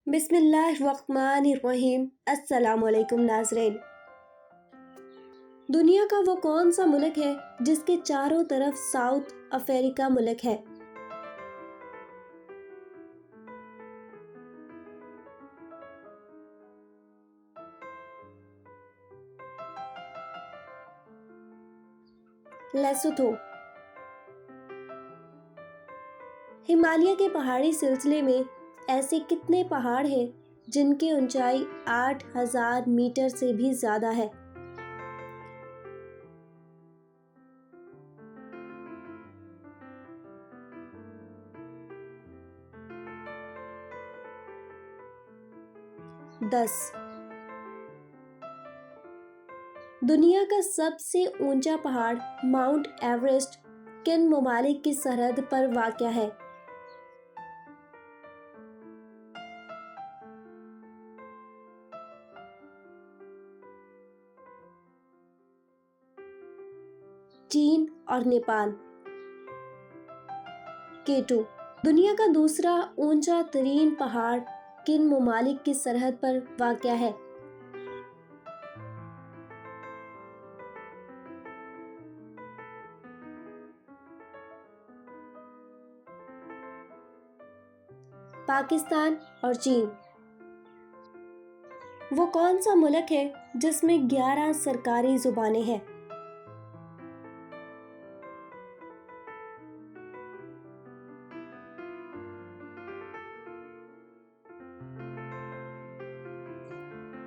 बिस्मिल्लाहिर्रहमानिर्रहीम। अस्सलामुअलैकुम नाज़रीन। दुनिया का वो कौन सा मुल्क है जिसके चारों तरफ साउथ अफ्रीका मुल्क है? लेसोथो। हिमालय के पहाड़ी सिलसिले में ऐसे कितने पहाड़ हैं जिनकी ऊंचाई 8,000 मीटर से भी ज्यादा है? दस। दुनिया का सबसे ऊंचा पहाड़ माउंट एवरेस्ट किन ममालिक की सरहद पर वाक़या है? चीन और नेपाल। केटू। दुनिया का दूसरा ऊंचा तरीन पहाड़ किन ममालिक की सरहद पर वाक़या है? पाकिस्तान और चीन। वो कौन सा मुल्क है जिसमें 11 सरकारी जुबानें हैं?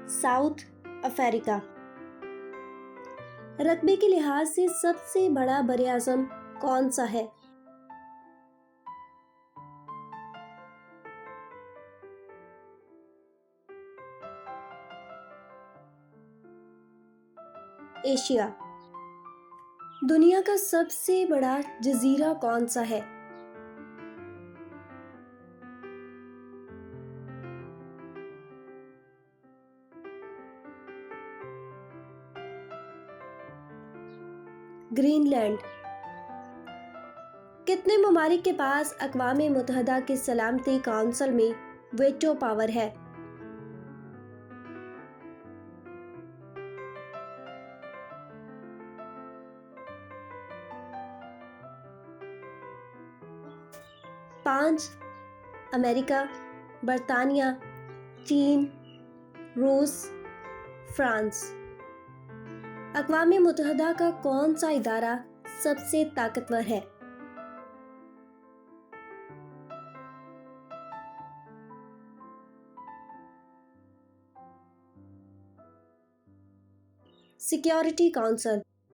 South Africa. रकबे के लिहाज से सबसे बड़ा बरे-आज़म कौन सा है? एशिया। दुनिया का सबसे बड़ा जजीरा कौन सा है? ग्रीनलैंड। कितने ममालिक के पास अक़वाम मुत्तहिदा की सलामती काउंसिल में वेटो पावर है? पाँच। अमेरिका, बरतानिया, चीन, रूस, फ्रांस। अक़वाम मुत्तहिदा का कौन सा इदारा सबसे ताकतवर है? Security council.